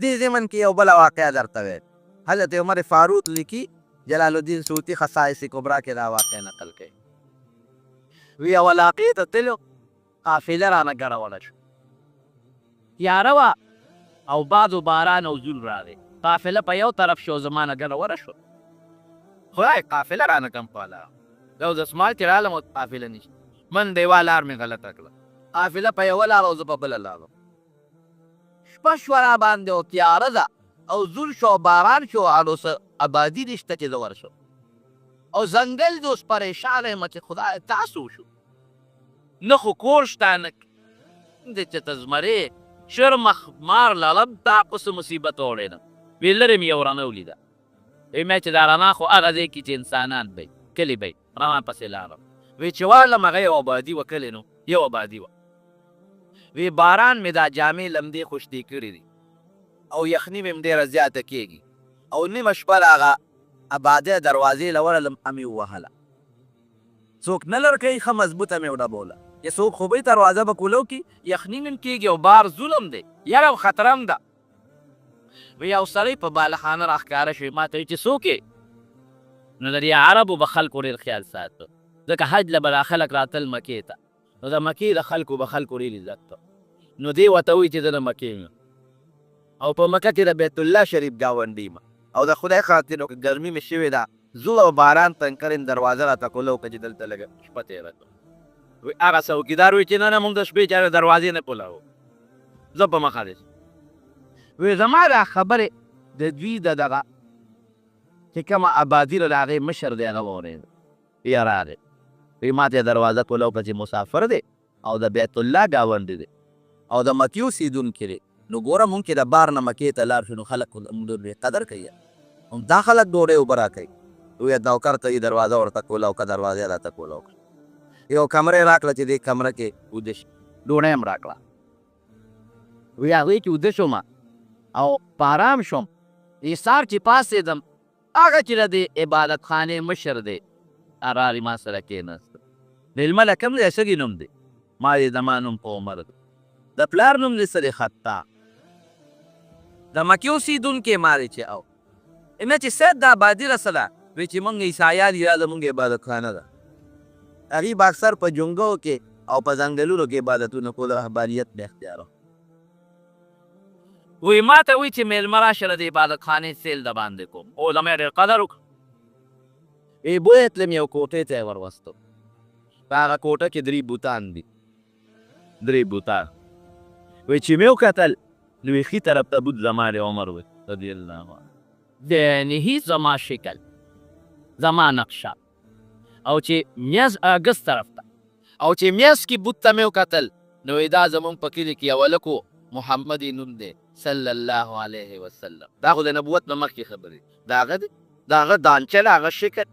دې ضمن کې یو بله واقعه درته ویل. حضرت عمر فاروق لیکي جلال الدین سیوطي خصائص کبرا کې دا واقعه نقل کوي. وی یوه علاقې ته تلو، قافله رانه ګډوله شوه، تیاره وه او باد و باران او زول راغی. قافله په یو طرف شو، زما نه ګډوله شوه. خدای قافله رانه کم کړله، یو دسمال چې رالم قافله نشته، من دیوال لار مې غلطه کړه، قافله په یوه لار او زه په بله لارم. شپه شوه را باندې او تیاره ده او زول شو، باران شو، هلو څه آبادي نشته چې زه ورشم، او ځنګل دی، اوس پریشانه یم چې خدای تاسو شو، نه خو کور شته نه دی چې ته زمرې شرمخ مار لالم تا په څه مصیبت وړېدم. وی لرې مې یو رڼه ولیده، وی مې چې دا رڼا خو هغه ځای کې چې انسانان به کلي به رڼا پسې لاړم. وی چې والم هغه یو آبادي وه، کلي نو یو آبادي وه. وی باران مې دا جامې لمدې خوشتې کړې دي او یخني مې ډېره زیاته کېږي او نیمه شپه هغه آبادۍ دروازې له ورغلم، امې ووهله، څوک نه لر کوي، ښه مضبوطه مې وډبوله چې څوک خو به دروازه به کولو کي، یخني مې کېږي او بار ظلم دی، یاره او خطرم ده. وی یو سړی په بالخانه راښکاره شوی، ما ته وایي چې څوک یې؟ نو د دې عربو به خلکو ډېر خیال ساته، ځکه حج له به دا خلک راتل مکې ته، نو د مکې د خلکو به خلکو ډېر عزت ته. نو دې ورته وایي چې زه د مکې یم او په مکه کې د بیت الله شریف ګاونډي یم او د خدای خاطر نو که ګرمي مې شوې ده، زول او باران تنګ کړم، دروازه راته کوله وکړه چې دلته لږه شپه تېره کړم. وی هغه څوکیدار وایي چې نه نه موږ د شپې چا دروازې نه کولاو، زه په مخه دی. وی زما دا خبرې د دوی د دغه چې کومه آبادي له هغې مشر دی هغه واورېده، بیا راغی، وی ما ته یې دروازه کوله وکړه چې مسافر دی او د بیت الله ګاونډي دی او د مکې اوسېدونکی دی. نو ګوره مونږ چې د بار نه مکې ته لاړ شو نو خلک زموږ قدر کوي، دا خلک ډوډۍ اوبه راکوي. وی نوکر ته یې دروازه ورته کوله وکړه، دروازه راته کوله وکړه، یو کمره یې راکړه چې دې کمره کې ویده شي، ډوډۍ هم راکړه. وی هغې کې ویده شوم او په ارام شوم. سهار چې پاڅېدم، هغه چې د دې عبادت خانې مشر دی راغی ما سره کېناست. مېلمه کوم دی؟ سږي نوم دی؟ ما یې زما نوم په عمر دی. د پلار نوم دې څه دی؟ خطا. د مکې اوسېدونکی ما دی چې او نه چې سید د آبادي څه ده؟ وی چې موږ عیسایان یا زموږ عبادتخانه ده. هغوی به اکثر په جونګو کې او په ځنګلونو کې عبادتونه کول، رهبانیت به اختیار و. وی ما ته وی چې مېلمه راشه د عبادتخانې سیل د باندې کوم، او زما یې ډېر قدر وکړه. وی بوی تلم، یو کوټې ته یې وروستو، په هغه کوټه کې 3 بوتان دي، 3 بوتان. وی چې مې وکتل نو یې ښي طرف ته بوت زما د عمر وی رضی الله عنه، یعنې زما شکل، زما نقشه، او چې میز اګس طرف ته، او چې میز کې بوت ته مې وکتل نو دا زمونږ په کلي کې یو هلک و، محمد یې نوم دی صلی الله علیه وسلم. دا خو د نبوت نه مخکې خبرې، د هغه دی، د هغه دانچه، د هغه شکل.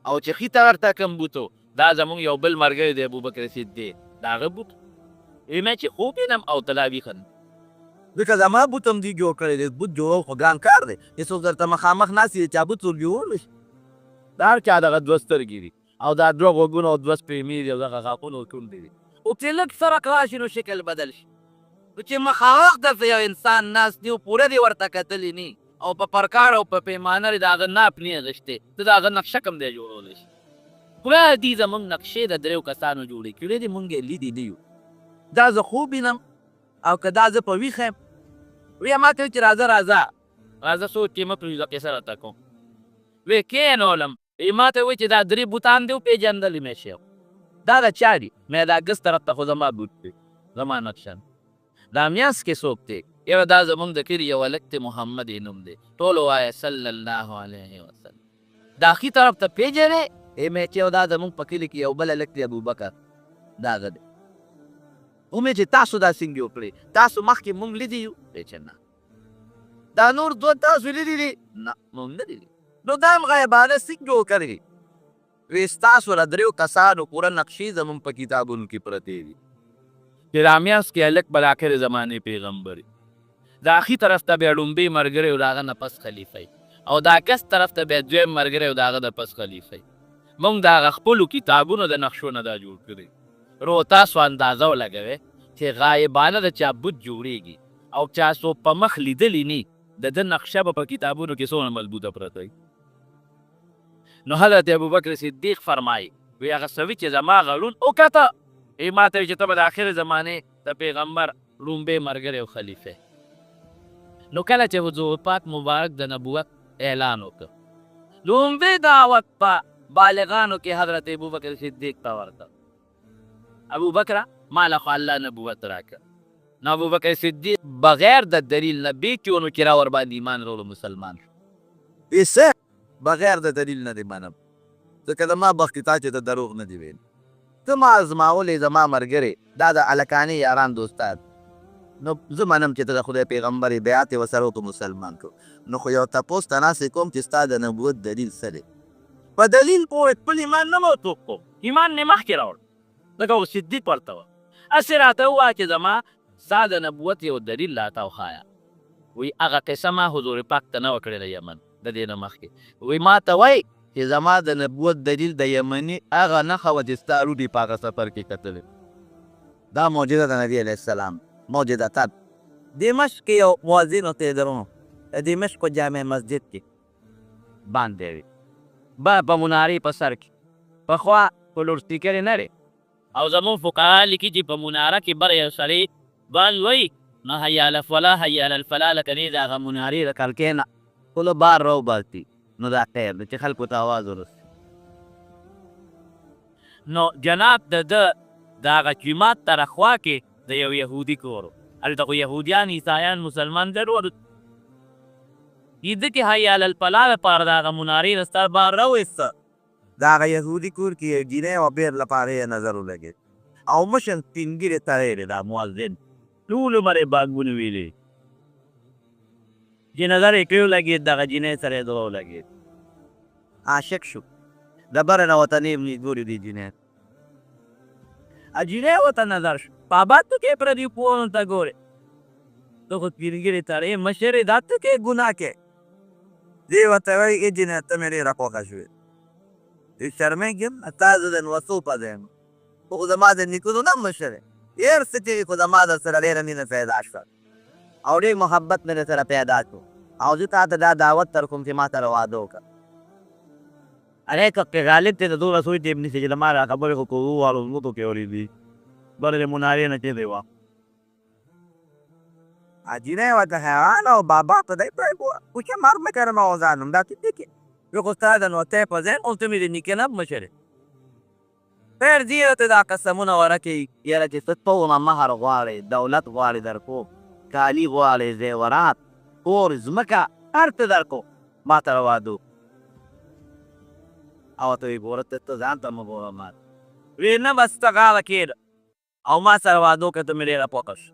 او چې ښي طرف ته کوم بوت و دا زمونږ یو بل ملګری دی ابوبکر صدیق، د هغه بوت. مې چې خوب وینم او ته لا ویښه نه، ځکه زما بوت هم دوی جوړ کړی دی. بوت جوړول خو ګران کار دی، هېڅوک درته مخامخ ناست دی چا بوت ور جوړ نشي. د هر چا دغه 2 سترګې دي او دا 2 غوږونه او 2 سپېمې دي او دغه غاښونه ټول دي، او چې لږ فرق راشي نو شکل بدل شي. چې مخامخ درته یو انسان ناست دی او پوره دې ورته کتلي نه او په پرکاړ او په پیمانه د هغه ناپ نه اخیستې، ته د هغه نقشه کوم دی جوړولی شي؟ خدای دې زمونږ نقشې د 3 کسانو جوړې کړې دي، مونږ یې لیدې نه یو. دا زه خوب وینم او که دا زه په ویښه یم. وی ما ته وایي چې راځه راځه سوچ کې مه پرېږده، قصه راته کوم. وی کېنولم، ما ته وایي چې دا 3 بوتان دي وپېژندلې مې شي، دا د چا دي؟ مې دا ګس طرف ته خو زما بوت دی، زما نقشه. دا میاس کې څوک دی؟ یو دا زمونږ د کلي یو هلک دی، محمد یې نوم دی، ټول وایه صلی الله علیه وسلم. دا ښي طرف ته پېژنې؟ مې چې دا زمونږ په کلي کې یو بل هلک دی ابوبکر، دا هغه دی. ومې چې تاسو دا څنګه وکړې؟ تاسو مخکې مونږ لیدي یو؟ چې نه. دا نور 2 تاسو لیدي دي؟ نه مونږ نه لیدي. نو دا هم غیبانه څنګه وکړې؟ وی ستاسو له 3 کسانو پوره نقشې زمونږ په کتابونو کې پرتې دي چې دا میاس کې هلک به د آخر زمانې پیغمبر وي. دا ښي طرف ته بیا ډومبۍ ملګری او د هغه نه پس خلیفه او دا کس طرف ته بیا 2یم ملګری او د هغه د پس خلیفه. مونږ د هغه خپلو کتابونو د نقشو نه دا جوړ کړی. رو تاسو اندازه ولګوئ چې غایبانه د چا بوت جوړېږي او چا څوک په مخ لیدلی نه د ده نقشه به په کتابونو کې څونه مضبوطه پرته وي. نو حضرت ابوبکر صدیق فرمایي وی هغه سړي چې زما غړون وکته ای ما ته چې ته به د آخر زمانې د پیغمبر لومبی ملګری او خلیفه. نو کله چې حضور پاک مبارک د نبوت اعلان وکړ لومبی دعوت په بالغانو کې حضرت ابوبکر صدیق ته ورکړ. ابوبکر ما له خو الله نبوت راکړ. نو ابوبکر صدیق بغیر د دلیل نه بیچونو چې را ورباندې ایمان وروړو مسلمان شو. ایسه بغیر د دلیل نه دی منم ځکه زما بختې تا چې ته دروغ نه دي ویل. ته ما ازماولې زما ملګرې دا د الکانې یاران دوستان نو زه منم چې ته د خدای پیغمبر بیعت یې ورسره وکړو مسلمان کړو. نو خو یو تپوس ته ناستې کوم چې ستا د نبوت دلیل څه دی؟ په دلیل پوه خپل ایمان نه موثوق کوم. ایمان نه مخکې راوړ لکه او صدیق ورته وه. هسې راته ووایه چې زما ستا د نبوت یو دلیل راته وښایه. وی هغه قصه ما حضور پاک ته نه وه کړې د یمن د دې نه مخکې. وی ما ته وایي چې زما د نبوت دلیل د یمني هغه نښه وه چې ستا روډي په هغه سفر کې کتلې. دا معجزه د نبي علیه السلام معجزتن. دمشق کې یو مؤذن ورته درنو د دمشق په جامع مسجد کې باندې وي په منارې په سر کې پخوا په لوډسپیکر یې نه دی او زمونږ فقها لیکي چې په مناره کې بر یو سړی باندې وایي نه حی علی الفلاح حی علی الفلاح لکه دې د هغه منارې د کړکۍ نه ټولو بار راوباسي نو دا خیر دی چې خلکو ته اواز ورسي. نو جناب د ده د هغه جومات تر خوا کې د یو یهودي کور و. هلته خو یهودیان عیسایان مسلمان ضرور د کې حی علی الفلاح لپاره د هغه منارې نه ستا بار راوایسته. د هغه یهودي کور کې یو جینۍ وه بیر لپاره یې نظر ولګېد او مشر سپین ږیرې تړی دی دا مؤذن ټول عمر یې بانګونه ویلې چې نظر یې کړی ولګېد دغه جینۍ سره یې دغه ولګېد عاشق شو د بره نه ورته نیم مجبور دی جینۍ جینۍ ورته نظر شو په ابادو کې پردي پوهنو ته ګورې ته خو سپین ږیرې تړی مشر یې دا ته کې ګناه کې دی ورته وایي ای جینۍ ته مې ډېره خوښه شوې شرمېږم تا زه د نوڅوپه دی یم خو زما د نیکونو نه مشر یې هر څه چې خو زما در سره ډېره مینه پیدا شوه او ډېر محبت مې در سره پیدا شو او زه تا ته دا دعوت در کوم چې ما سره واده وکړه. هلکه که غالب دی د دومره سوچ دې نیسي چې له ما را خبرې خو کوو والو زموږ کې اورېدي بل د منارې نه چې دی وه جینۍ ورته حیران او بابا ته دی پرې بوه کوچه مرد میکردم آوازانم دا چی دیگه یو خو ستا د نوطی په ذهن اوس ته مې د نیکه نه مشر خیر ځي ته دا قسمونه ورکوي یاره چې څه څونه مهر غواړې دولت غواړې در کوم کالي غواړې زیورات کور ځمکه هر څه در کوم ما ته واده او ته وایي ګوره ته ځان ته مه ګوره ما وی نه بس ته غاړه کېږده او ما سره واده وکړه ته مې ډېره خوښه شو.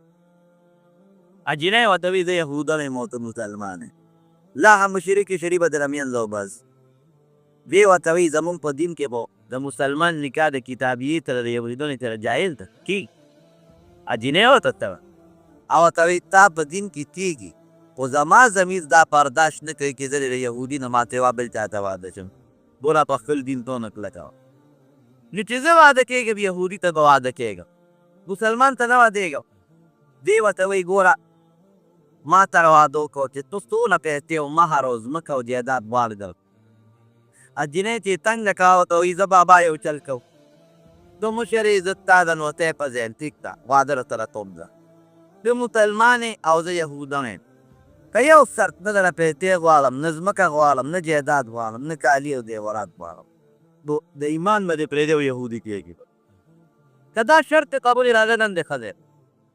جینۍ ورته وایي زه یهوده یم او ته مسلمان یې لا هم مشرک شریبه در مینځه وباس. وی ورته وایي زمونږ په دین کې به د مسلمان نکاح د کتابیې سره د یهودیانو سره جایز ده کی جینۍ ورته ته او ورته وایي تا په دین کې کېږي خو زما ضمیر دا برداشت نه کوي چې زه د یهودي نه ما سوا بل چا ته واده شم بوله په خپل دین تونه کلکه وه نو چې زه واده کېږم یهودي ته به واده کېږم مسلمان ته نه وادېږم. دی ورته وایي ګوره ما سره واده وکړو چې ته څونه پیسې او مهر او ځمکه او جایداد غواړې درکړو. جینۍ چې تنګه کړه ورته وایي زه بابا یو چل کوم د مشر یې زه ستا د نوطی په ذهن ټیک ده واده راسره توم ده ته مسلمان او زه یهودان یم که یو شرط نه دله پیسې غواړم نه ځمکه غواړم نه جایداد غواړم نه کالي او زیورات غواړم د ایمان به دې پرېږدی او یهودي کېږي که دا شرط قبول راځه نن دې ښه دی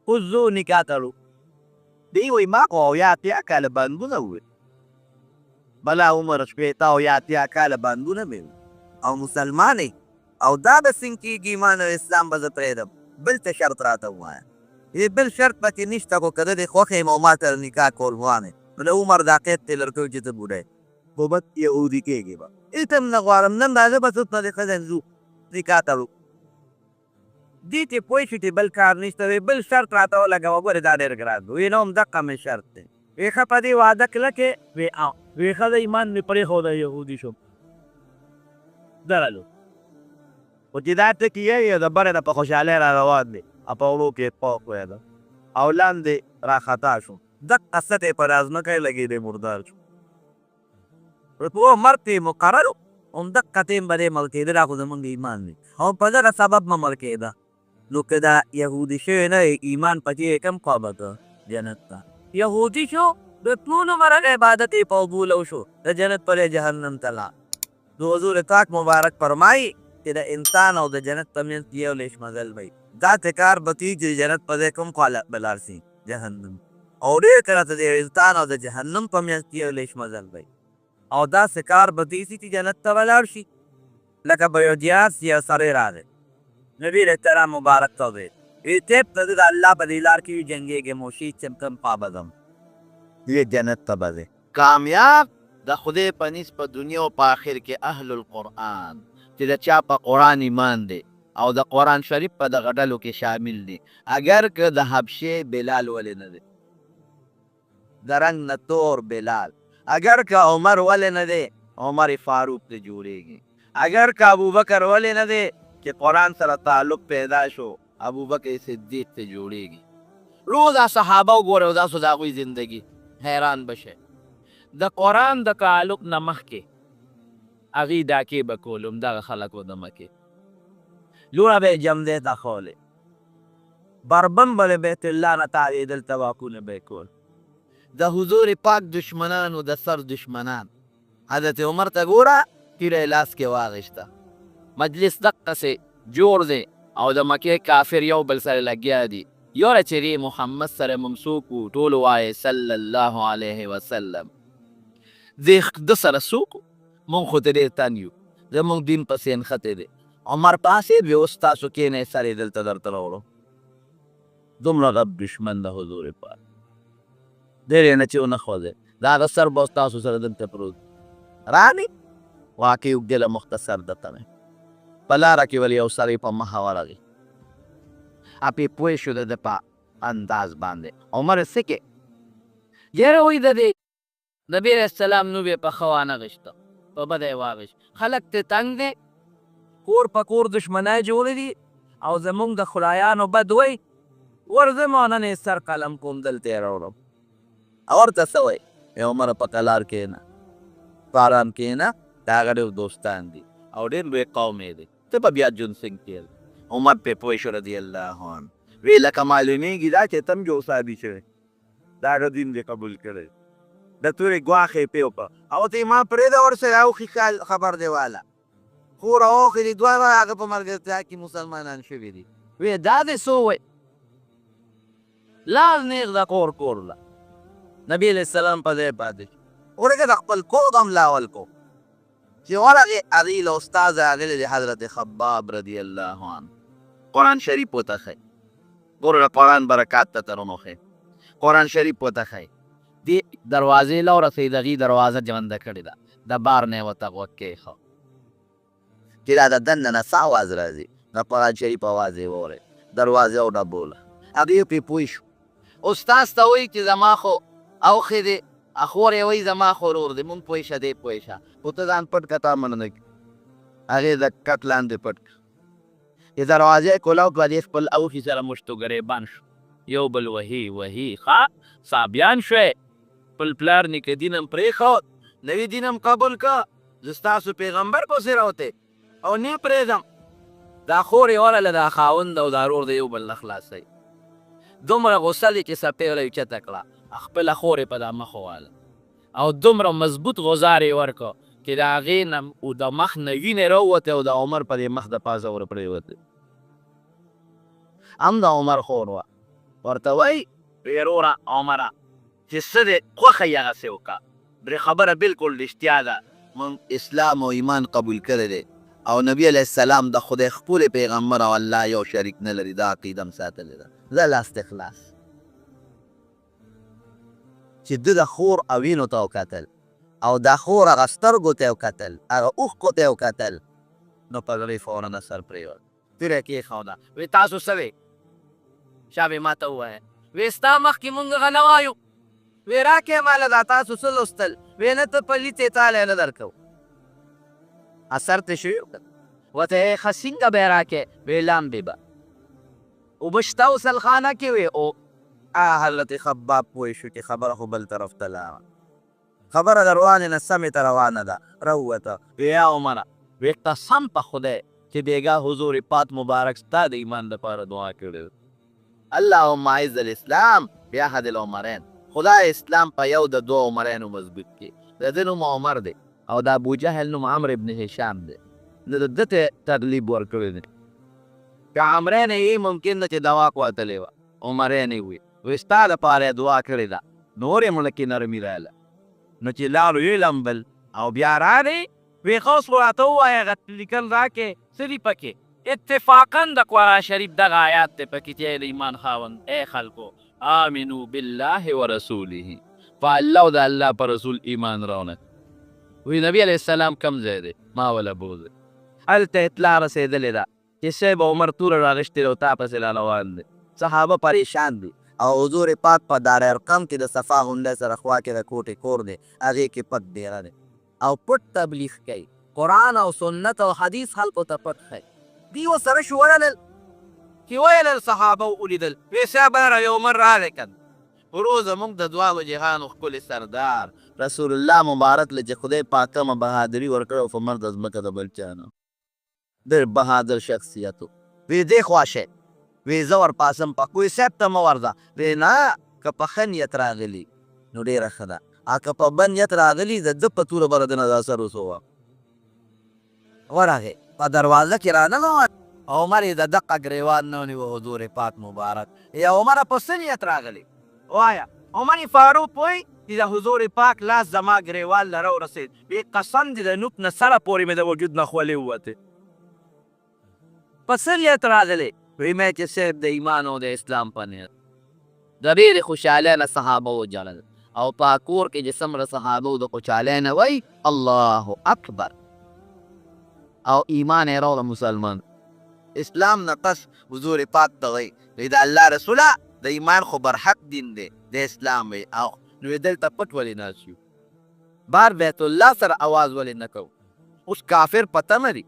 اوس ځو نکاح تړو. دی وایي ما خو اویا اتیا کاله بندونه وویل بلا عمر شپېته اویا اتیا کاله بندونه مې او مسلمان او دا به څنګه کېږي ایمان او اسلام به زه پرېږدم بل څه شرط راته ووایه بل شرط پکې نشته خو که زه دې خوښ یم او ما سره نکاح کول غواړې نو د عمر دا قید دې لرکوي چې ته بوډی خو بس یهودي کېږي به هېڅ هم نه غواړم نن راځه بس اوس نه دې ښه ځو نکاح تړو. دې چې پوه شو چې بل کار نشته وی بل شرط راته ولګوه ګورې دا ډېر ګران دی وی نه هم دقه مې شرط دی وی ښه په دې واده کلکې وی ښه د ایمان مې پرېښوده یهودي شوم درلو خو چې دا ټکي یې د برې نه په خوشحالۍ را روان دی په وړو کې پوخ ویده او لاندې راخطا شو دقه سطح پر ازمکه لګېدی مردار شو په مرګ کې مقرر و همدقه ټیم به دی مړ کېده دا خو زمونږ ایمان دی او په دغه سبب به مړ کېده نو که دا یهودي شوی نه ایمان پکې کم خوا به که جنت ته یهودي شو د ټولو مرګ عبادت یې په اوبو لو شو د جنت پر یې جهنم ته لاړ نو حضور پاک مبارک فرمایي چې د انسان او د جنت په منځ کې یو لیش مزل وي دا کار به کېږي چې جنت په ځای کوم خوا به لاړ شي جهنم او ډېر کله ته د انسان او د جهنم په منځ کې یو لیش مزل وي او داسې کار به کېږي چې جنت ته به لاړ شي لکه به یو جهاز یو سړی راغی نبی علیه السلام مبارک ته وویل طیب ته د الله په دې لار کې جنګېږم او شهید شم کم خوا به ځم یې جنت ته به ځې کامیاب د خدای په نس په دنیا او په آخر کې اهل القرآن چې د چا په قرآن ایمان دی او د قرآن شریف په دغه ډلو کې شامل دي اگر که د حبشې بلال ولې نه دی د رنګ نه تور بلال اگر که عمر ولې نه دی عمر فاروق ته جوړېږي اگر که ابوبکر ولې نه دی چې قرآن سره تعلق پیدا شو ابوبکر صدیق ته جوړېږي روز صحابه وګورئ او تاسو د هغوی زندگی حیران بشئ د قرآن د تعلق نه مخکې هغې ډاکې به کول همدغه خلک و د مکې لوڼه به یې جمدې ته ښولې بربن به له بیت الله نه تاوېدل طوافونه به یې کول د حضور پاک دشمنانو د سر دشمنان حضرت عمر ته ګوره تیره یې لاس کې واغېسته مجلس دقسې جوړ دی او د مکې کافر یو بل سره لګیا دي یوره چې محمد سره ممسوک و ټول وایې صلی الله علیه وسلم د سره څوک مونږ خو ته ډېر تن یو زمونږ دین پسې نښتی دی عمر پاسې بیا اوس تاسو کښېنئ سر یې دلته درته راوړو دومره غب دشمن د حضور پاک ډېر یې نه چې ونه خوځئ د هغه سر به اوس تاسو سره دلته پروت رانې واقع اوږدې له مختصر درته مې په لاره کې ولې یو سړی په مخه ورغی اپې پوه شو د ده په انداز باندې عمر څه کې یاره وایي د دې نبي علیه السلام نوم یې په ښه وانغېسته په بده یې واغېست خلک ترې تنګ دی کور په کور دشمنۍ جوړې دي او زمونږ د خدایانو بد وی ورځه ما نن یې سر قلم کوم دلته یې راوړم او ورته څه وایي عمر په قلار کښېنه په ارام کښېنه د هغه ډېر دوستان دي او ډېر لوی قوم یې دی ته به بیا جون سنګ کېل عمر پې پوه شو رضی الله عنه وی لکه معلومېږي دا چې تم جو صحابي شوی د هغه دین دې قبول کړی د تورې ګواښ یې پې وکړه او ته یې ما پرېږده ورسره اوښي خبر دی واله خور او اوښې دي دواړه هغه په ملګرتیا کې مسلمانان شوي دي وی دا دې څه ووایي لاس نیغ د کور کور له نبي علیه السلام په ځای پاتې شو ورکه د خپل کور هم لاول کو چې ورغې هغې له استاد راغلی د حضرت خباب رضی الله عنه قرآن شریف ورته ښایي ګوره د قرآن برکات ته ترونه ښایي قرآن شریف ورته ښایي دې دروازې له ورسېد هغې دروازه جونده کړې ده د بار نه یې ورته غوږ کېښود چې دا د دننه نه څه اواز راځي د قرآن شریف اواز یې واورېد دروازه وډبوله هغې پرې پوه شو استاز ته وایي چې زما خو اوښې دی اخور یې وایي زما خو ورور دی مونږ پوه شه دی پوه شه خو ته ځان پټ کړه تا مننه کړي هغې د کټ لاندې پټ کړه چې دروازه یې کولاو کړه دې خپل اوښي سره مشتو ګریبان شو یو بل وهي ښه صابیان شوی خپل پلار نیکه دین هم پرېښود نوي دین هم قبول که زه ستاسو پیغمبر پسې راوتی او نه پرېږدم دا خور یې وله له دا خاوند او دا ورور د یو بل نه خلاصوي دومره غوسه دی چې څپې له اوچته کړه خپله خور یې په دا مخ وواله او دومره مضبوط غوزار یې ورکړه چې د هغې نه د مخ نه وینې راووتې او د عمر په دې مخ د پاسه ور پرېوتې هم د عمر خور وه ورته وایي وروره عمره چې څه دی خوښه یې هغسې وکړه درې خبره بلکل رښتیا ده مونږ اسلام او ایمان قبول کړی دی او نبی علیه السلام د خدای خپل پیغمبر او الله یو شریک نه لري دا عقیده هم ساتلې ده زه لاست اخلاص چې ده د خور او وینو ته وکتل او دا خور هغه سترګو ته وکتل هغه اوښکو ته وکتل نو په زړه یې فورا سر پرېوت توره یې کېښوده وی تاسو څه وی شا به ما ته ووایه وی ستا مخکې مونږ هغه نه وایو وی راکې ماله دا تاسو څه لوستل وی نه ته پلیت یې تالی نه درکو اثر ته شوي ورته یې ښه څنګه به یې راکې وی لامبې به اوبه شته اوسلخانه کې وی او حضرت خباب پوه شو چې خبره خو بل طرف ته لاړه، خبره د روانې نه سمې ته روانه ده. راووته وی یا عمره وی قسم په خدای چې بیګا حضور پاک مبارک ستا د ایمان دپاره دعا کړې. اللهم اعز الاسلام باحد العمرین، خدای اسلام په یو د دوه عمرینو مضبوط کړي. د ده نوم عمر دی او د ابوجهل نوم عمرو ابن هشام دی. د ده ته تغلیب ورکړی دی. که عمرین یې ممکن ده چې دوا کوتلې وه، عمرین یې وي وی ستا دپاره یې دعا کړې ده. نور یې مړه کې نرمي راله. نو چې لاړو یې لمبل او بیا راغی وی خو اوس خو راته ووایه هغه لیکل راکې څه دي پکې. اتفاقا د قرآن شریف دغه آیات دی پکې چې د ایمان خاوند ای خلکو آمنو بالله ورسوله، په الله او د الله په رسول ایمان راونه. وی نبی علیه السلام کم ځای دی؟ ما وله بوځئ. هلته اطلاع رسېدلې ده چې صاحب عمر توره راغښتې ده او تا پسې را روان دی. صحابه پریشان دي او حضور پاک په دارالارقم کې د صفا غونډۍ سره خوا کې د کوټې کور دی، هغې کې پټ ډېره دی او پټ تبلیغ کوي، قرآن او سنت او حدیث خلکو ته پټ ښیي. دوی ورسره شو وللل چې ویلل صحابه ولیدل وی صاحب را یو عمر راغی که ورو زموږ د دواړو جهانو ښکلي سردار رسول الله مبارک له چې خدای پاک کومه بهادري ورکړې په مرد د ځمکه د بل چا نه، ډېر بهادر شخصیت و. وی دې خوا شئ وی زه ورپاسم پک. وی صاحب ته مه ورځه. وی نه که په ښه نیت راغلي نو ډېره ښه ده، که په بد نیت راغلي د ده په توره به د نه د اثر وسوه. ورغې په دروازه کې راننوت. عمر یې د دقه ګریوان نه ونیوه حضور پاک مبارک. یا عمره په څه نیت راغلی؟ وایه. عمر فاروق وایي چې د حضور پاک لاس زما ګریوان له راورسېد. وی قسم دې د نوک نه سره پورې مې د وجود نه خولې ووتې. په څه نیت راغلی؟ وی مې چې صرف د ایمان او د اسلام په نیت. د ډېرې خوشحالۍ نه صحابه وجړل او په کور کې چې څومره صحابه د خوشحالۍ نه وایي الله اکبر او ایمان یې راوړه مسلمان. اسلام نه پس حضور پاک ته وایي وی د الله رسوله د ایمان خو برحق دین دی د اسلام وی او نو یې دلته پټ ولې ناست یو؟ بار بیت الله سره اواز ولې نه کوو؟ اوس کافر په تمه دي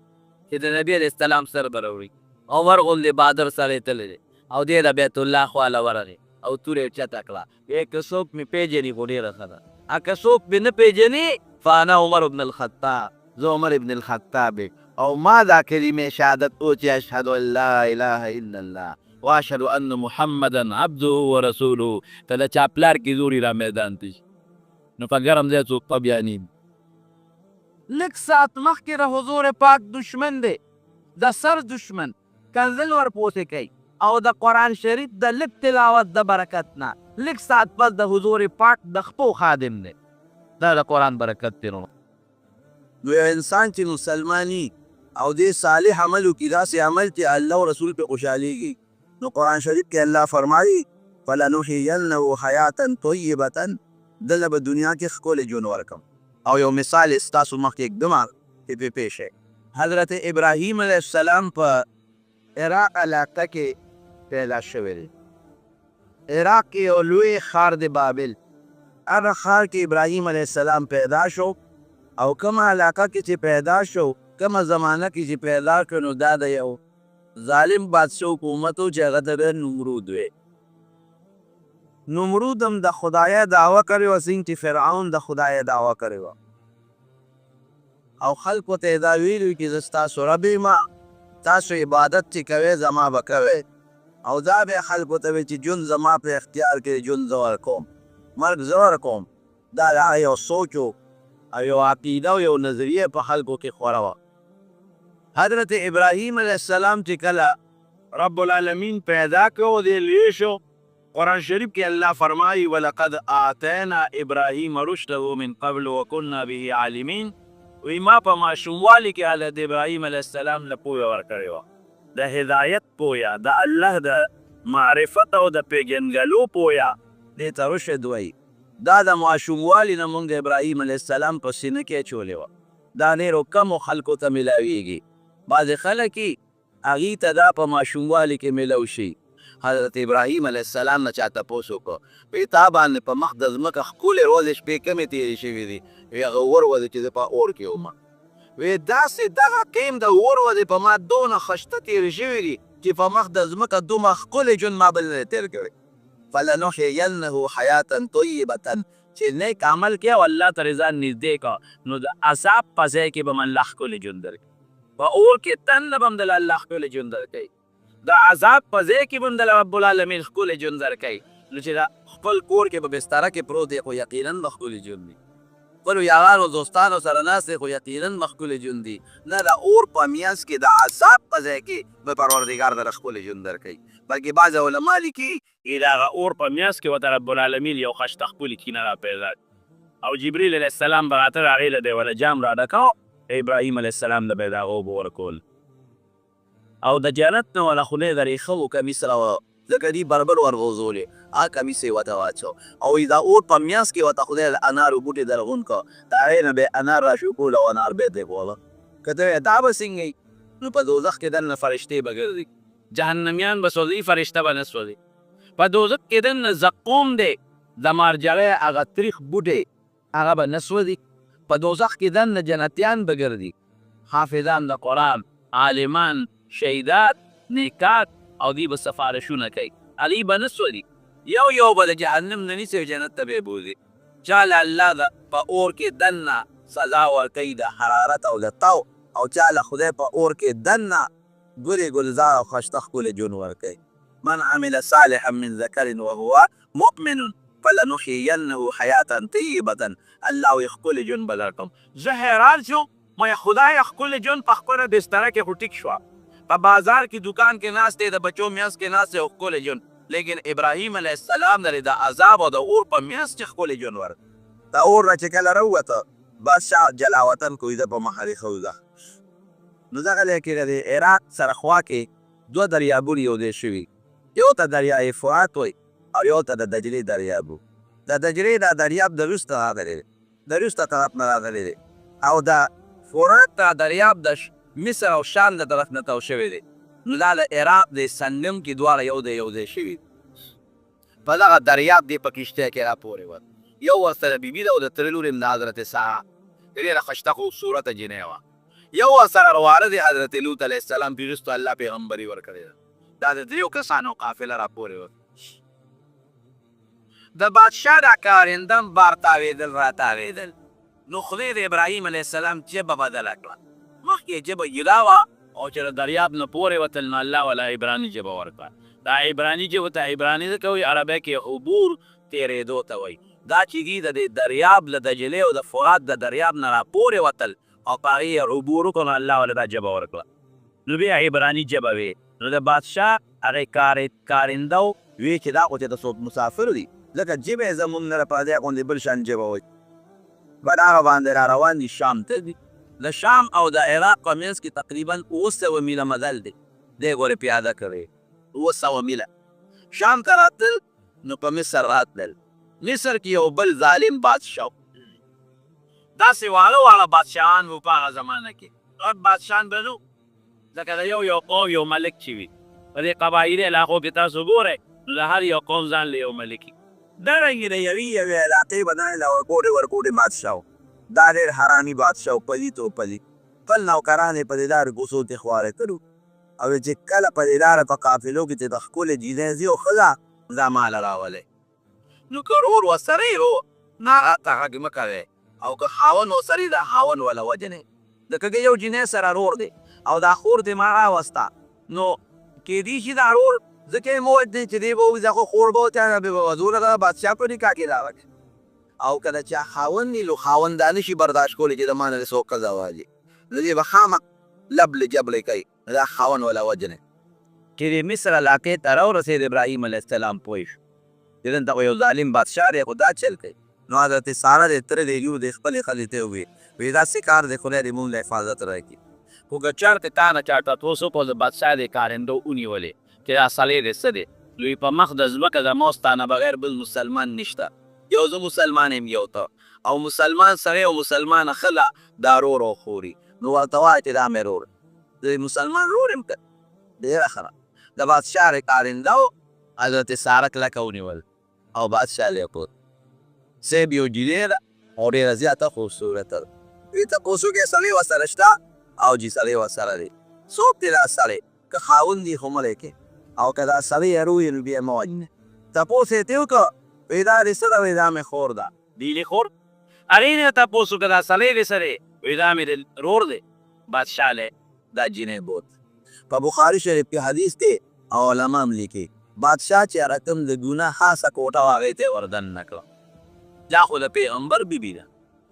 چې د نبي علیه السلام سر به راوړي. عمر غوندې بهادر سړی تللی دی او دی د بیت الله خواله ورغی او توره یې چته کړه. که څوک مې پیژني خو ډېره ښه ده، که څوک مې نه پیژني فانا عمر بن الخطاب، زه عمر ابن الخطاب او ما دا کلمې شهادت او چې اشهد ان لا اله الا الله واشهد ان محمدا عبده ورسوله. که د چا پلار کې زوري را میدان ته شي نو په ګرم ځای څوک په بیانېږي. لږ ساعت مخکې د حضور پاک دشمن دی، د سر دشمن کنزل ورپوسې کوي او د قرآن شریف د لږ تلاوت د برکت نه لږ ساعت پس د حضور پاک د خپو خادم دی. دا د قرآن برکت دی. نو یو انسان چې مسلماني او دې صالح عمل وکړي، داسې عمل چې الله او رسول پې خوشحالېږي، نو قرآن شریف کې الله فرمایي فلنحینه حیاتا طیبة، دله به دنیا کې ښکلی ژوند ورکړم. او یو مثال یې ستاسو مخکې اقدمه کې پې پیښ دی. حضرت ابراهیم علیه السلام په عراق علاقه کې پیدا شوی دی. عراق کې یو لوی ښار دی بابل. هغه ښار کې ابراهیم علیه السلام پیدا شو او کومه علاقه کې چې پیدا شو، کومه زمانه کې چې پیدا شو، نو دا د یو ظالم بادشاه حکومت و چې هغه ته نمرود وی. نمرود هم د خدایه دعوه کړې وه څنګه چې فرعون د خدایه دعوه کړې وه او خلکو ته یې دا ویلي چې زه ستاسو رب یم، تاسو عبادت چې کوئ زما به کوئ. او دا بیا خلکو ته وی چې ژوند زما په اختیار کې ژوند زه ورکوم، مرګ زه ورکوم. دا د هغه یو سوچ او یو عقیده او یو نظریه په خلکو کې خوره وه. حضرت ابراهیم علیه السلام چې کله رب العالمین پیدا کړو دی لوی شو، قرآن شریف کې الله فرمایي ولقد آتینا ابراهیم رشده من قبل وکنا به عالمین. وی ما په ماشوموالي کې حضرت ابراهیم علیه السلام له پوهه ورکړې وه، د هدایت پوهه، د الله د معرفت او د پیژنګلو پوهه، دې ته رشد وایي. دا د ماشوموالي نه موږ د ابراهیم علیه السلام په سینه کې اچولې وه. دا ډېرو کمو خلکو ته میلاویږي. بعضې خلک یې هغې ته دا په ماشوموالي کې میلاو شي. حضرت ابراهیم علیه السلام نه چا تپوس وکړو وی تا باندې په مخ د ځمکه ښکلې ورځې شپې کمې تېرې شوي دي؟ وی هغه اور ورځې چې زه په اور کې وم. وی داسې دغه قیم د اور ورځې په ما دونه خشته تېرې شوي دي چې په مخ د ځمکه دومره ښکلی ژوند ما بل نه دی تېر کړی. فلنحيينه حیاتا طیبة چې نیک عمل کې او الله ته رضا نږدې کا نو د عذاب په ځای کې به من الله ښکلی ژوند درکړي په اور کې دننه به هم دله الله ښکلی ژوند درکوي د عذاب په ځای کې به هم دله رب العالمین ښکلی ژوند درکوي نو چې د خپل کور کې په بستره کې پروت دی خو یقینا به ښکلی ژوند وي خپلو یارانو دوستانو سره ناست دی خو یقینا به ښکلی ژوند دی نه د اور په میانځ کې د عذاب په ځای کې به پروردګار دله ښکلی ژوند درکوي بلکې بعض علما لیکي چې د هغه اور په میانځ کې ورته رب العالمین یو خشته ښکلې کینه را پیدا او جبریل علیه السلام به راته هغې له دی وله جام را ډکاو ابراهیم علیه السلام له به یې د هغه اوبه ورکول او د جنت نه وله خولې د ریښه و کمیس راوه ځکه دي بربر ورغورځولې هغه کمیس یې ورته واچو او دا اور په میانځ کې ورته خدای د انارو بوټي درغون کړه د هغې نه به یې انار راشوکول او انار به یې تېکوله که ته وایې دا به څنګه نو په دوزخ کې دننه فرشتې به ګرځي جهنمیان به سوځي فرشته به نه سوځي په دوزخ کې دننه زقوم دی د مارجغې هغه تریخ بوټی هغه به نه سوځي په دوزخ کې دننه جنتیان به ګرځي حافظان د قرآن عالمان شهیدات نیکات او دی به سفارشونه کوي هغوی به نه سوځي یو یو به د جهنم نه نیسي او جنت ته به یې بوځي چاله الله په اور کې دننه سزا ورکوي د حرارت او د تاو او چاله خدای په اور کې دننه ګلې ګلزار او خشته ښکلې ژوند ورکوي من عمل صالحا من ذکر وهو مؤمن فلنحيينه حیاتا طیبة الله وایي ښکلې ژوند به درکړم زه حیران شوم ما خدای ښکلې ژوند په خپله بستره کې خو ټیک شوه په بازار کې دکان کې ناست دی د بچو میانځ کې ناست دی او ښکلی ژوند لیکن ابراهیم علیه السلام لرې د عذاب او د اور په میانځ کې ښکلی ژوند ورک د اور نه چې کله راووته بس شاه جلا وطن کوي د په مخه دې ښوده نو دغه ځای کې د عراق سره خوا کې دوه دریابونه یو ځای شوي یو ته دریای فرات وایي او یو ته د دجلې دریاب و د دجلې دا دریاب د روس ته راغلی دی د روس ته طرف نه راغلی دی او د فرات دا دریاب د مصر او شام د طرف نه تاو شوی دی نو دا د عراق د سندم کې دواړه یو دی یو ځای شوي په دغه دریاب دی په کشتۍ کې راپورې وه یو ورسره بیبي ده او د ترې لور یې د حضرت ساره ډېره ښایسته خوبصورته جینۍ وه یو ورسره رواره دی حضرت لوط علیه السلام پې وروسته الله پیغمبري ورکړې ده دا د دریو کسانو قافله راپورې وه د بادشاه دا کارندم بار تاوېدل را تاوېدل نو خدای د ابراهیم علیه السلام ژبه بدله کړه مخکې ژبه ګیلا وه او چې د دریاب نه پورې وتل نو الله ولا عبراني ژبه ورکړه دا عبراني ژبه ته عبراني ځکه وایي عربی کې عبور تېرېدو ته وایي دا چې دي د دریاب له دجلې او د فرات د دریاب نه راپورې وتل او په هغې یې عبور وکړو نو الله ورله دا ژبه ورکړه نو بیا عبراني ژبه وې نو د بادشاه هغې کارنده وی چې دا خو چې د څوک مسافر دي ځکه ژبه یې زمونږ نه راپادی غوندې بل شان ژبه وایي په دغه باندې را روان دي شام ته دي د شام او د عراق په منځ کې تقریبا 700 میله مزل دی دی ګورې پیاده کړی 700 میله شام ته راتلل نو په مصر راتلل مصر کې یو بل ظالم بادشاه داسې واړه واړه بادشاهان وو په هغه زمانه کې غټ بادشاهان به نو ځکه د یو قوم یو ملک چې وي په دې قبایلي علاقو کې تاسو ګورئ نو د هر یو قوم ځان له یو ملک وي دارنګې د یوې علاقې به دا ورکوټې ورکوټې بادشاه دا ډېر حرامي بادشاه پلید و پلید خپل نوکران یې په دې لارې کوڅو ته خواره کړو او چې کله په دې لاره په قافلو کې چې د ښکلې جینۍ ځي او ښځه دا مال راولی نو که ورور ورسره یې و ناراحته غږ مه کوئ او که خاون ورسره یي دا خاون وله وجنې د که یو جینۍ سره رور دی او دا خور دې ما راوسته نو کیدای شي دا رور ځکه یې مه وژنې چې دی به وځي خو خور به ورته به وزوله ده بادشاه په نکاح کې راوړي او که د چا خاوند وي نو خاوند دا نشي برداشت کولی چې د ما نه د څوک ښځه واجي د دې به خامخ لبلې جبلې کوي دا خاوند وله وجنې چې د مصر علاقې ته راورسېد ابراهیم علیه السلام پوه شو چې دلته یو ظالم بادشاه دی خو دا چل کوي نو حضرت ساره د تره د یو د خپلې ښځې ته وویل وایي داسې کار دی خدای دې مونږ له حفاظت راکړي خو که چېرته تا نه چا تپوس وکړو د بادشاه د کارندو ونیولې چې دا سړی دی څه دی دوی په مخ د ځمکه د موستا نه بغیر بل مسلمان نشته یو زه مسلمان یم یو ته او مسلمان سړی او مسلمانه ښځه دا رور او خوري نو ورته وایه چې دا مې رور د مسلمان رور یم که ډېره ښه د بادشاه کارنده و حضرت ساره کلکه ونیول او بادشاه لیکود صاحب یو جینۍ ده او ډېره زیاته خوبصورته ده دوی تپوس وکړې سړی ورسره شته او جي سړی ورسره دی څوک دی دا سړی که خاوند دي خو مه لیکې او که دا سړی یې روي نو بیا یې مه وژنې تپوس یې ترې وکړه وایي دا دې څه ده وایي دا مې خور ده دیلی خور هغې نه تپوس وکړه دا سړی دی سره وایي دا مې د رور دی بادشاه لی دا جینۍ بوت په بخاري شریف کې حدیث دی او علما هم لیکي بادشاه چې هغه کوم د ګناه خاصه کوټه وه هغې ته یې وردننه کړه دا خو د پیغمبر بیبي ده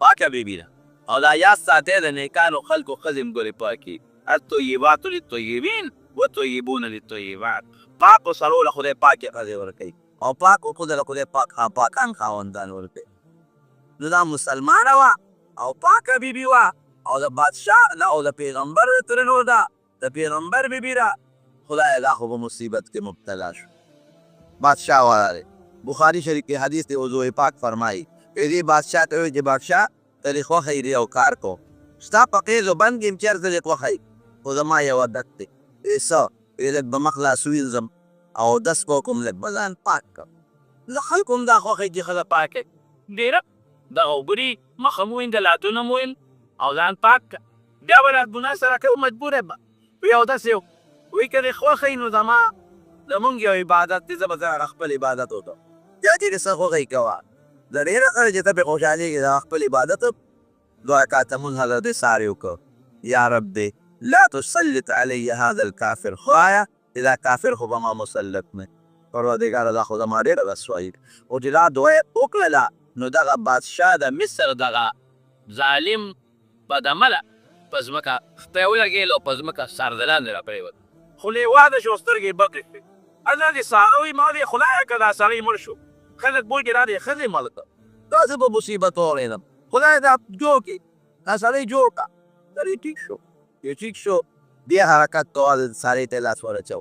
پاکه بیبي ده او دا یاد ساتئ د نیکانو خلکو ښځې هم ګورې پاکي الطیبات للطیبین وطیبون للطیبات پاکو سړو له خدای پاکې ښځې ورکوي او پاکو ښځو له خدای پاکان خاوندان ورکوي نو دا مسلمانه وه او پاکه بیبي وه او د بادشاه نه او د پیغمبر ترنو ده د پیغمبر بیبي ده خدای دا خو په مصیبت کې مبتلا شو بادشاه والا دی بخاري شریف کې حدیث دی حضور پاک فرمایي دې بادشاه ته وایي چې بادشاه ته دې خوښی دی یو کار کو ستا په قیز و بند کې هم چېرته دې خوښی خو زما یو عادت دی څه لږ به مخ لاس ووینځم او اودس به وکړم لږ به ځان پاک کړم له خلکو هم دا خوښی چې ښځه پاکه ډېره دغه اوبري مخه مو وین د لاسونه مو وین او ځان پاک کړه بیا به له ګناه سره کوو مجبوره به وي اودس یې وایي که دې خوښی نو زما زمونږ یو عبادت دی زه به هغه خپل عبادت وکړم بیا چې دې څه خوښی کوه د ډېره سره چې ته پرې خوشحالېږې د خپل عبادت دوه رکعته مونځ حضرت دې ساري وکړه یا رب دې لا تسلط علی هذا الکافر خوایا دا کافر خو به ما مسلط نه پروردګاره دا خو زما ډېره رسوایي او چې دا دعا یې وکړله نو دغه بادشاه د مصر دغه ظالم بدعمله په ځمکه خته یې ولګېل او په ځمکه سر د لاندې راپرېوت خو لیواده شو سترګې یې بکې کړې حضرت ساره وایي ما دې خدایه که دا سړی مړ شو خلک بول کې دا دې ښځې مړ کړه دا زه په مصیبت واورېدم خدای دا جوړ کړي دا سړی جوړ کړه سړی ټیک شو چې ټیک شو بیا حرکت کوه د سارې ته لاس ورچو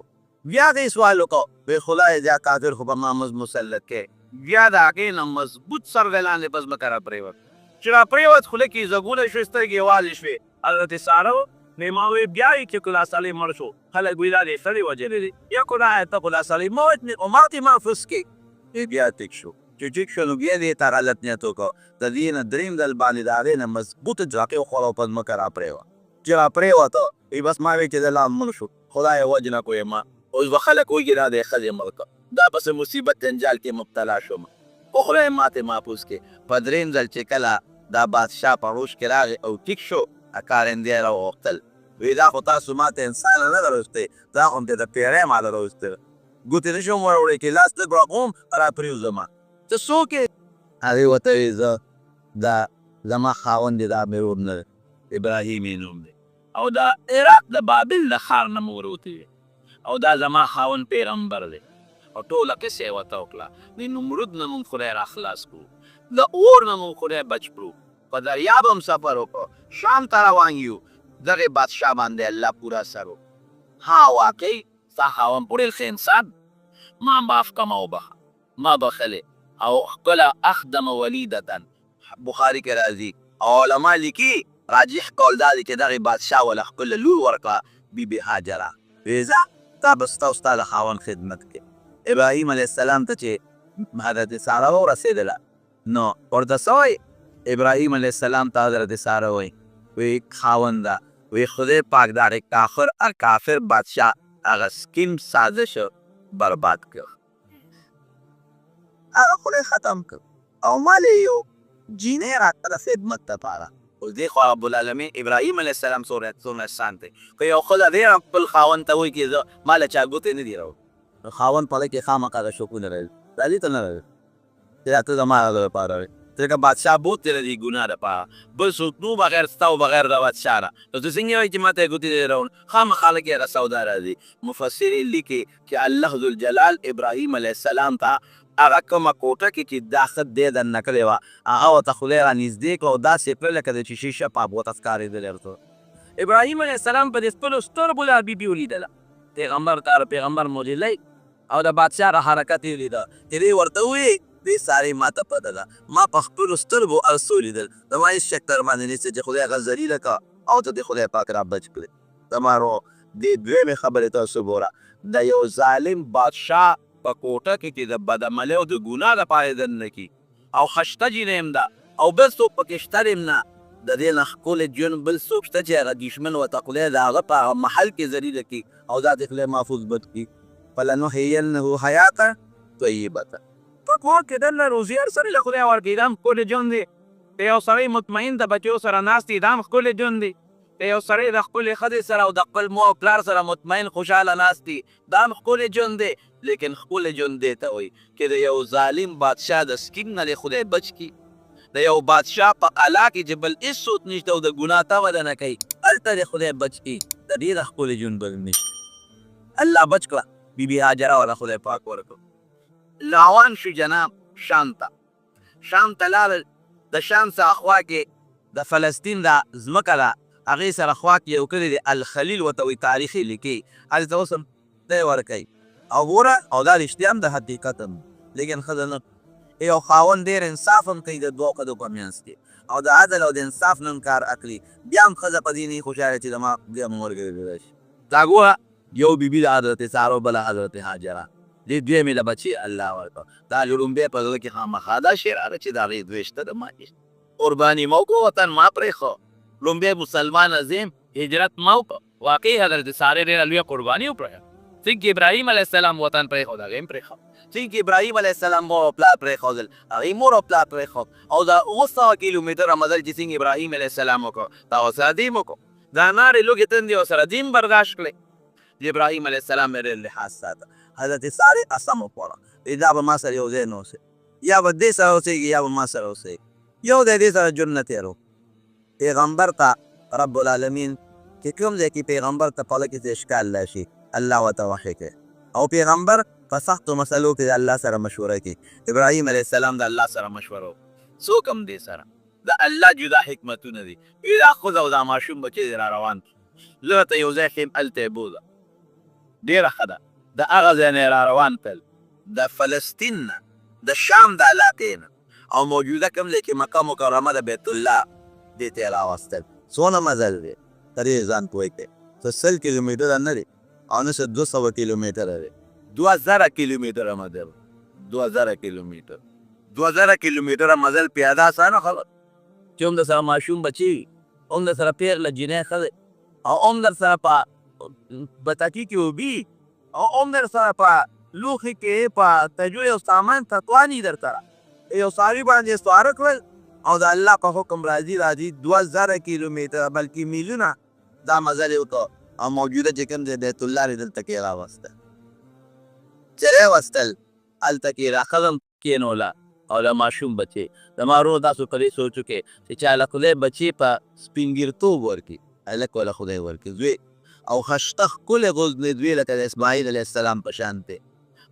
بیا دې سوال وکړو وایي خدای دا کافر خو به ما مسلط کې بیا د هغې نه مضبوط سر د لاندې په ځمکه راپرېوت چې راپرېوت خوله کې زګونه شوې سترګې یې والې شوې حضرت ساره نو ما وی بیا یې چې کله سړی مړ شو خلک وایي دا دې سړی وژلی دی یا خدایه ته خو دا سړی مه وژنې او ما دې محفوظ کړې بیا ټیک شو چې ټیک شو نو بیا دې ته غلط نیت وکړو د دې نه درېیم ځل باندې د هغې نه مضبوطه جاقې وخوړه او په ځمکه راپرېوه چې راپرېوته وایي بس ما وی چې د لا مړ شو خدایه وجنه کو یې ما اوس به خلک وایي دا دې ښځې مړ کړه دا پسې مصیبت جنجال کې مبتلا شوم خو خدای ماته محفوظ کې په درېیم ځل چې کله دا بادشاه په روش کې راغی او ټیک شو کارندې یې راوغوښتل وایي دا خو تاسو ماته انسان نه راوستی دا خو همدې د پیری ما راوستی ګوتې نه شم وروړی چې لاس لږ راغوم راپرېوځمه ته څوک یې هغې ورته وایي زه دا زما خاوند دی دا مې ورور نه دی ابراهیم یې نوم دی او دا عراق د بابل د ښار نه مو وروتې او دا زما خاوند پیغمبر دی او ټوله قصه یې ورته وکړه د نمرود نه مونږ خدای راخلاص کړو د اور نه مونږ خدای بچ کړو په دریاب هم سفر وکړو شام ته روان یو دغې بادشاه باندې الله پوره سر ها واقعي ستا خاوند پورې ښه انسان ما معاف کمه وبخه ما بخلې او ښکله اخدم ولیدتن بخاري کې راځي او علما لیکي راجح قول دا دی چې دغې بادشاه وله ښکله لور ورکړه بیبي هاجره وایي ځه تا به ستا او ستا د خاوند خدمت کې ابراهیم علیه السلام ته چې حضرت ساره ورسېدله نو ورته څه وایي ابراهیم علیه السلام ته حضرت ساره وایي وایي خاونده وایي خدای پاک دا کافر بادشاه هغه سکیم سازش برباد کړ هغه خدای ختم کړ او مالې یو جینۍ راته د خدمت دپاره اوس دې خوا ربالعالمین ابراهیم علیه السلام څومره احسان دی که یو ښځه ډېره خپل خاوند ته وایي چې زه ما له چا ګوتې نه دي راوړي خاوند په هغې کې خامخا د شکونه راځي راځي ته نه راځي چې دا ته زما هغه دپاره وایي ځکه بادشاه بوتې د دې ګناه دپاره بل څوک نو بغیر ستا و بغیر د بادشاه نه نو ته څنګه وایي چې ما ته یې ګوتې دې راوړي خامخا لږ یې سودا راځي مفسرین لیکي چې الله ذوالجلال ابراهیم علیه السلام ته هغه کومه کوټه کې چې دا ښه دی دننه کړې وه هغه ورته خدای رانږدې کړه او داسې کړه لکه د شیشې شفاف ورته ښکارېدلی ورته ابراهیم علیه السلام په دې خپلو سترګو دا بیبي ولیدله پیغمبر ته پیغمبر معجزه او د بادشاه را حرکت یې لیده چې دې ورته ووایي دې سارې ما ته پته ده ما په خپلو سترګو هر څه ولیدل زما هېڅ شک تر باندې نشته چې خدای هغه ذلیله کړه او ته دې خدای پاک را بچ کړې زما ورو دې دویمې خبرې تاسو ګوره د یو ظالم بادشاه په کوټه کې چې د بدعملۍ او د ګناه دپاره یې دننه کي او خشته جینۍ هم ده او بل څوک پکې شته هم نه د دې نه ښکلی ژوند بل څوک شته چې هغه دشمن ورته خدای د هغه په هغه محل کې ذلیله کړي او دا دې خدای محفوظ بد کړي فلنحینه حیاته طیبه په کور کې دننه روزي هر سړي له خدای ورکوي دا هم ښکلی ژوند دی که یو سړی مطمئن د بچیو سره ناست دی دا هم ښکلی ژوند دی که یو سړی د خپلې ښځې سره او د خپل مور او پلار سره مطمئن خوشحاله ناست دی دا هم ښکلی ژوند دی لیکن ښکلی ژوند دی ته وایي چې د یو ظالم بادشاه د سکیم نه دې خدای بچ کي د یو بادشاه په قلا کې چې بل هېڅ څوک نشته او د ګناه تمه ده نه کوي هلته دې خدای بچ کي د ډېره ښکلی ژوند بل نشته الله بچ کړه بی بي هاجره والا خدای پاک ورکړو روان شو جناب شام ته شام ته لاړل د شام څخه خوا کې د فلسطین دا ځمکه ده هغې سره خوا کې یو کلی دی الخلیل ورته وایي تاریخي لیکي هلته اوس هم دی ورکوي او ګوره او دا رښتیا هم د حقیقت هم لیکن ښځه نه یو خاوند ډېر انصاف هم کوي د دوو ښځو په منځ کې او د عدل او د انصاف نن کار اخلي بیا هم ښځه په دې نه خوشحاله چې زما بیا هم ورګرځېدلی شي دا ګوره یو بیبي د حضرت سارا بله حضرت هاجره دې دویمې له بچي الله ورکړه دا لومبی په زړه کې خامخا دا شعر راغی چې د هغې دوی شته د ما قرباني مو کو وطن ما پرېښه لومبی مسلمان عظیم هجرت ما وکړه واقعي حضرت سارې ډېره لویه قرباني وکړه څنګه ابراهیم علیه السلام وطن پرېښود هغې هم پرېښه څنګه ابراهیم علیه السلام مور او پلار پرېښودل هغې مور او پلار پرېښود او دا 900 کیلومتره مزل چې څنګه ابراهیم علیه السلام وکړو دا ورسره دیم وکړو دا نارې لوږې تندې ورسره دیم برداشت کړی د ابراهیم علیه السلام مې ډېر لحاظ ساته حضرت سارې قسم وخوړه دا به ما سره یو ځای نه اوسې یا به دې سره اوسېږي یا به ما سره اوسېږي یو دی دې سره ژوند نه تېرو پیغمبر ته رب العالمین چې کوم ځای کې پیغمبر ته په خوله کې څه اشکال راشي الله ورته وحی کوي او پیغمبر په سختو مسلو کې د الله سره مشوره کوي ابراهیم علیه السلام د الله سره مشوره وکړه څوک هم دې سره د الله جدا حکمتونه دي دا ښځه او دا ماشوم بچی دی را روان زه ته یو ځای ښیم هلته یې بوځه ډېره ښه ده د هغه ځای نه یې را روان کړل د فلسطین نه د شام د علاقې نه او موجوده کوم ځای کې مکه مکرمه د بیت الله دې ته یې راوستل څونه مزل دی ته ډېر ځان پوه کړې څه 100 کیلومتره نه دی او نه څه 200 کیلومتره دی 2000 کیلومتره مزل 2000 کیلومتر 2000 کیلومتره مزل پیاده اسانه خبر چې هم در سره ماشوم بچي وي هم در سره پېغله جینۍ ښځې او هم در سره په بتکي کې اوبي او هم در سره په لوښي کې په تجو یو سامان تطواني در سره یو څاروي باندې سواره کړل او د الله په حکم راځي 2000 کیلومتره بلکې میلونه دا مزل یې وکړو او موجوده چې کوم دی بیت الله یې دلته کې راوسته چې راوستل هلته کې راښځم کېنوله او د ماشوم بچی زما ورور داسې په دې سوچ وکړې چې چا له خدای بچی په سپینګیرتوب ورکړي هلک وله خدای ورکړي زوی او خشته ښکلې غوزنې دوی لکه د اسماعیل علیه السلام په شان دی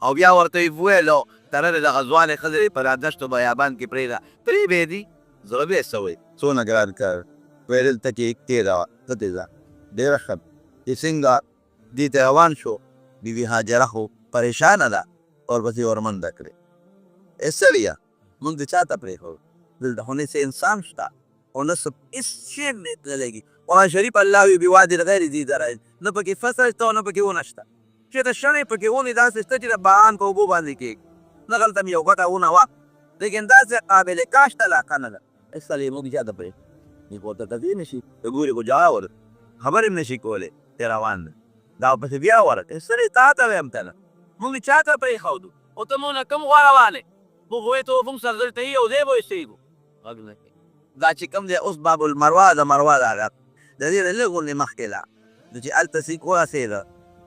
او بیا ورته یې وویل تره د دغه ځوانې ښځې په دشتو بیابان کې پرېږده ترې به دي زړه به یې څه وایي څونه ګران کار وایي دلته کې تېره وه ته دې ځه ډېره ښه چې څنګه دې ته روان شو بی بي هاجره خو پریشانه ده ورپسې ورمنډه کړې ای سړیه موږ د چا ته پرېښود دلته خو نه څه انسان شته او نه څه هېڅ شی نه لګي قرآن شریف الله وي بوادي غیر ذي زرع نه پکې فصل شته او نه پکې ونه شته چېرته شنې پکې ونې داسې شته چې د باران په اوبو باندې کېږي نه هلته مې یو غټه ونه وه لیکن داسې قابل کاشت علاقه نه ده ای سړی موږ چا ته پرېښود نه پورته ته ځې نه شي ته ګورې خو جواب خبرې هم نه شي کولی ته روان ده دا پسې بیا ورته سړی تا ته ویم ته نه موږ چا ته پرېښودو او ته مو نه کوم غوا روانې موږ وایو ته موږ سره دلته یو ځای به اوسېږو غږ نه کوي دا چې کوم دی اوس باب المروه د مروه دا د دې نه لږ غوندې مخکې ده نو چې هلته سیک ورسېده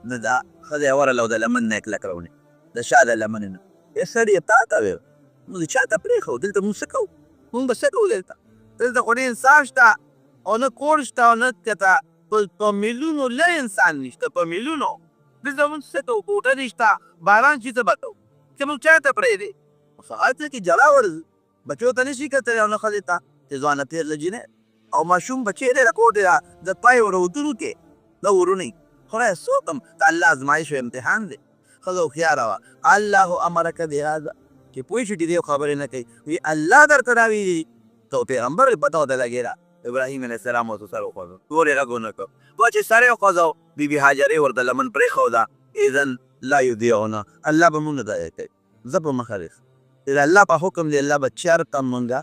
نو دا ښځه یې ورله او د لمن نه یې کلک راونې د شا د لمنې نه ای سړیه تا ته ویم موږ چا ته پرېښود دلته موږ څه کوو موږ به څه کوو دلته دلته خو نه انصاف شته او نه کور شته او نه کته په میلیونو لږ انسان نشته په میلیونو دلته موږ څه کوو کوټه نشته باران شي څه به کوو چې موږ چا ته پرېږدې هلته کې جلا ورځي بچو ته نه شي کتلی او نه ښځې ته چې ځوانه پېغله جینۍ او ماشوم بچی دی د کوټې د پای وروتونو کې د ورونی خدای څوک هم د الله ازمایش او امتحان دی ښځه هوښیاره وه الله امرک بهذا چې پوه شي چې دې خبرې نه کوي وی الله درته راویلي ته پیغمبر پته ورته لګېده ابراهیم علیه السلام ورته سر وخوځو ټول یې غږ ونه کړ دوه چې سر یې وخوځو بي بي هاجرې ورته لمن پرېښوده اذن لا یضیعونه الله به مونږ نه ضایع کوي زه په مخه رسم د الله په حکم دی الله به چېرته مونږه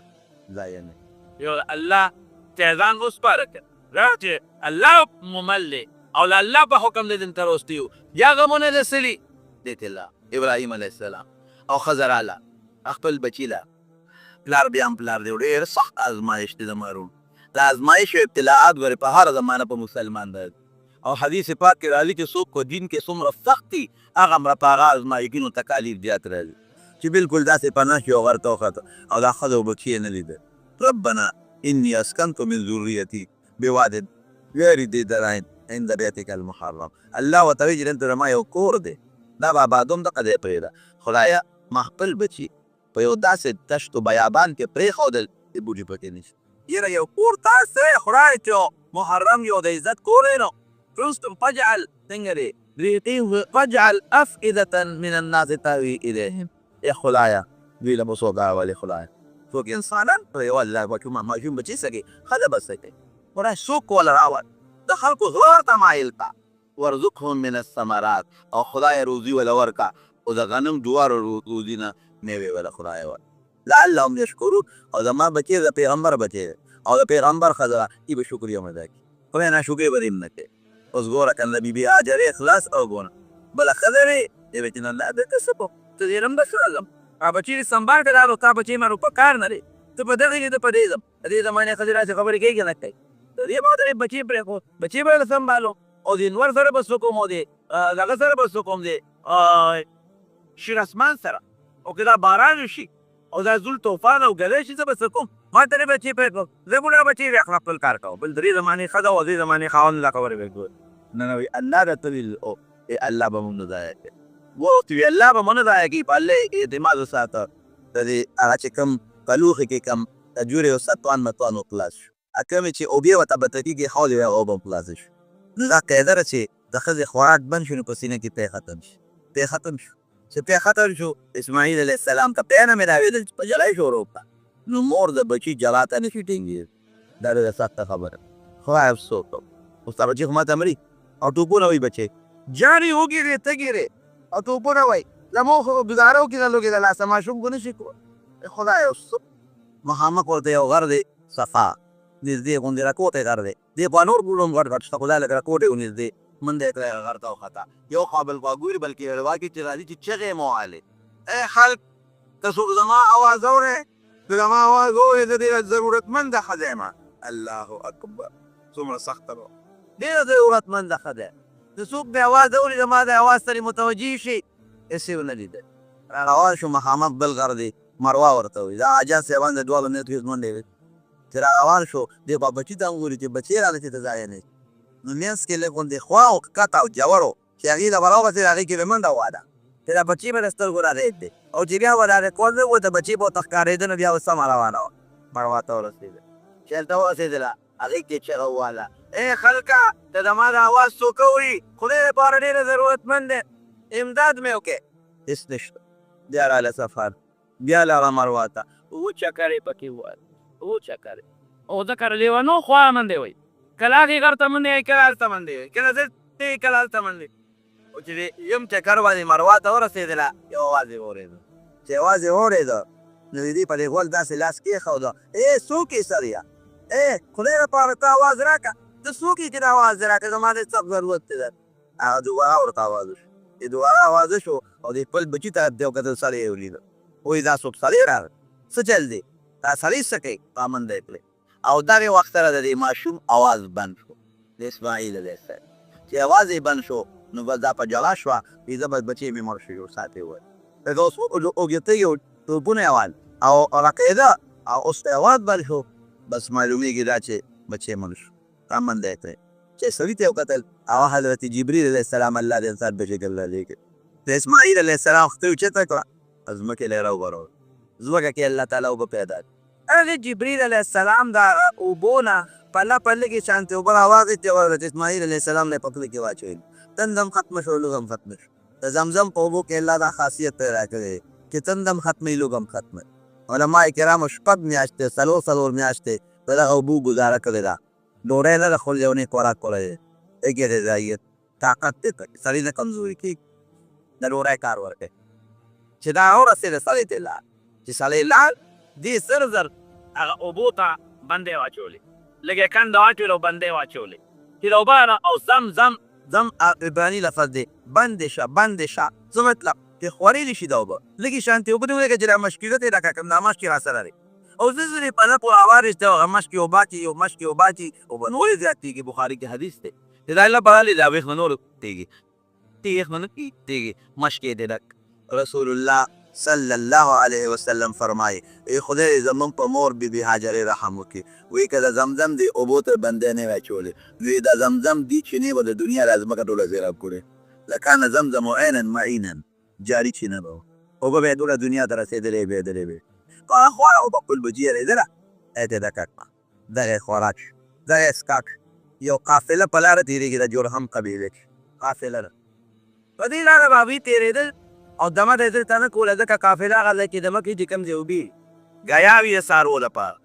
ضایع نه یو الله ته ځان وسپاره کړ را چې الله ممل دی او له الله په حکم دی دلته راوستی یو یا غمونه رسلي دیت الله ابراهیم علیه السلام او ښځه راله خپل بچي له پلار بیا هم پلار دی ډېر سخت ازمایش دی د مارون د ازمایش او ابتلاعات ګورې په هره زمانه په مسلمان دی او حدیث پاک کې راځي چې څوک په دین کې څومره سخت دي هغه همره په هغه ازمایښتونو تکالیف زیات راځي چې بالکل داسې پناه شي او غر ته وخته او دا ښځه او بچي یې نه لیده ربنا اني اسکنت من ذریتي بواد غیر ذي زرع عند بیتک المحرم الله ورته وایي چې دلته زما یو کور دی دا بابادوم دغه دی پرېږده خدایه ما خپل بچي په یو داسې دشت و بیابان کې پرېښودل چې بوټي پکې نشته یره یو کور تاسې خدای چې محرم یو د عزت کور دی نو رستم فجعل څنګه دی ريقيه فجعل افئدة من الناس تهوي اليهم یا خدایه دوی له مو څوک راولي خدایه څوک انسانان په یو الله ماشوم بچي سکي ښځه به سکي خدای څوک وله راول د خلکو زړه ته مایل کا ورزقهم من الثمرات او خدای روزي وله ورکا او د غنم دوارو روزي نه میوې وله خدای ور لعلهم یشکرون او زما بچی د پیغمبر بچی او د پیغمبر ښځه ای به شکر یې ادا کړي خدای ناشکري به دې نه کوي اوس ګوره کنه بیبي هاجر اخلاص او ګونه بله ښځه وې دې به چې نه الله ده ته څه کوم ته دې رم به ښه ځم هغه بچي دې سنبال کړه دا تا بچی مې په کار نه دی ته په دغې کې ته په دې ځم د دې زمانې ښځې راسې خبرې کوي که نه کوي ته دې ما ته بچي پرېښود بچي به یې سنبالو او د انور سره به څه کوم او د دغه سره به څه کوم دی شیر اسمان سره او که دا باران وشي او دا زول طوفان او ګلی شي زه به څه کوم ما ته دې بچي پرېښود زه بوډا بچي بیا خپل کار کوم بل درې زمانې ښځه او دې زمانې خاوند دا خبرې به کوي نه نه وایي الله راته ویل او الله به مونږ نه ضایع کوي وخت وي الله به مو نه ضایع کوي په الله اعتماد وساته د دې هغه چې کوم کلوخې کې کم د جورې او ستوان متوان خلاص شو کومې چې اوبې ورته بته کېږي خولې وی او به هم خلاصه شو دا قاعده ده چې د ښځې خوراک بند شو نو په سینه کې پی ختم شي پی ختم شو چې پی ختم شو اسماعیل علیه السلام ته پی نه ملاوېدل چې په جلای شروع کړه نو مور د بچي جلا ته نه شي ټینګېدل دا ډېره سخته خبره خدای افسوس وکړو اوس تا بچي خو ماته مري او ټوپونه وایي بچې جانې وګېرې ته ګېرې او ټوپونه وایي زموږ خو ګزاره وکړي د لوګې د لاسه ماشوم خو نه شي کولی خدای افسوس مخامخ ورته یو غر دی صفا نږدې غوندې راکوټی غر دی دې خوا نور ګوړم غټ غټ شته خو دا لږ راکوټی و نږدې منډه یې کړی غر ته وخته یو خوا بل خوا ګوري بلکې روا کې چې راځي چې چغې مو والې ای خلک ته څوک زما اواز اورې ته زما اواز اورې زه ډېره ضرورتمنده ښځه یم الله اکبر څومره سخته به ډېره ضرورتمنده ښځه ته څوک د اواز اوري زما د اواز سره متوجه شي هېڅ یې ونه لیدل راروان شو مخامخ بل غر دی مروه ورته وایي دا حاجیان صاحبان د دواړو نیت هېڅ منډې وې چې راروان شو دې خوا بچي ته هم ګوري چې بچې راغلی چې ته ځای نه شي نو منځ کې لږ غوندې خوا او کښته او جوړ و چې هغې له به راوغځېد هغې کې به منډه واده چې دا بچي به د سترګو رارید دی او چې بیا به رارې کول نه و د بچي به ورته ښکارېده نو بیا به سمه روانه وه مروه ته ورسېده چې هلته ورسېدله هغې کې چغه وواله ای خلکه ته زما د اواز څوک اوري خدای لپاره ډېره ضرورتمند دی امداد مې وکړې هېڅ نشته بیا راله سفر بیا لاړه مروه ته اووه چکرې پکې وویل اووه چکرې او ذکر لیونو خوا منډې وایي کله هغې غر ته منډې وایي کله هلته منډې وایي کله دلته کله هلته منډې او چې یم چکر باندې مروه ته ورسېدله یو اواز یې واورېده چې اواز یې واورېده نو د دې په دې غول داسې لاس کېښوده ای څوک یې سړیه ای خدای لپاره ته اواز راکړه ته څوک یې چې دا اواز راکړه زما د سخت ضرورت دی هغه دوباره ورته اواز وشو چې دوباره اواز شو او د خپل بچي ته دې وکتل سړی یې ولیده وایي دا څوک سړی راغی څه چل دی دا سړی څه کوي پامنده یې کړې او دغې وخت سره د دې ماشوم اواز بند شو د اسماعیل علیه السلام چې اواز یې بند شو نو بس دا په جلا شوه وایي زه بس بچی مې مړ شو یو ساعت یې وویل هغه اوس اوږدتۍ او توپونه یې اول او رقېده او اوس ته اواز بند شو بس معلومېږي دا چې بچی مړ شو پامنده یې کړې چې سړي ته یې وکتل هغه حضرت جبریل علیه السلام الله د انسان په شکل رالیږي د اسماعیل علیه السلام خدای اوچته کړه ځمکې له یې راوغورځول ځمکه کې الله تعالی اوبه پیدا کړې هغې جبریل علیه السلام د اوبو نه پله پله کې شانتې اوبه راواخېستې حضرت اسماعیل علیه السلام نه یې په خوله کې واچوي تندم ختمه شو لږ هم ختمه شو د زمزم په اوبو کې الله دا خاصیت پیدا کړی چې تندم ختموي لږ هم ختمه علما کرامو شپږ میاشتې څلور میاشتې په دغه اوبو ګزاره کړې ده ډوډۍ نه ده خو یو نیک خوراک کړی دی هغې غذایت طاقت دی سړي نه کمزوري کېږي د ډوډۍ کار ورکوي چې دا ورسېده سړی ته لاړ چې سړی لاړ دې سر زر هغه اوبو ته بندې واچولې لږ یې کنده واچول او بندې واچولې چې اوبه او زم عبراني لفظ دی بندې شه څه مطلب چې خورې دي شي دا اوبه لږې شانتې اوبه دې ولګه چې دا مشکونه ته یې راکړم دا مشکې راسره دی او زه زه په نه په اوارې ته هغه مشکې اوبه اچي یو مشکې اوبه اچي اوبه نو ولې زیاتېږي بخاري کې حدیث دی چې دا الله پالي دا ویښ نه نور تېږي تېږ نه تېږي مشکې دې ډک رسول الله صلی الله علیه وسلم فرمایي ای خدای زمون په مور بی بی هاجرې رحم وکړي وی که د زمزم دی اوبو ته بندې نه وی اچولې وی د زمزم دی چینې به د دنیا را ځمکه ټوله زیراب کړې لکان زمزم عینا معینا جاري چینه به اوبه به یې ټوله دنیا ته رسېدلې وې که خواره اوبه کل به جېرېدله ته د کټ دغه خوراک دغه څښاک یو قافله په لاره تېرېږي د جرهم قبیلې کې قافله ده په دې لاره به هغوی تېرېدل او دمه د دلته نه کوله ځکه قافله هغه ځای کې دمه کې چې کوم ځای اوبې ګیا وي د څاروو لپاره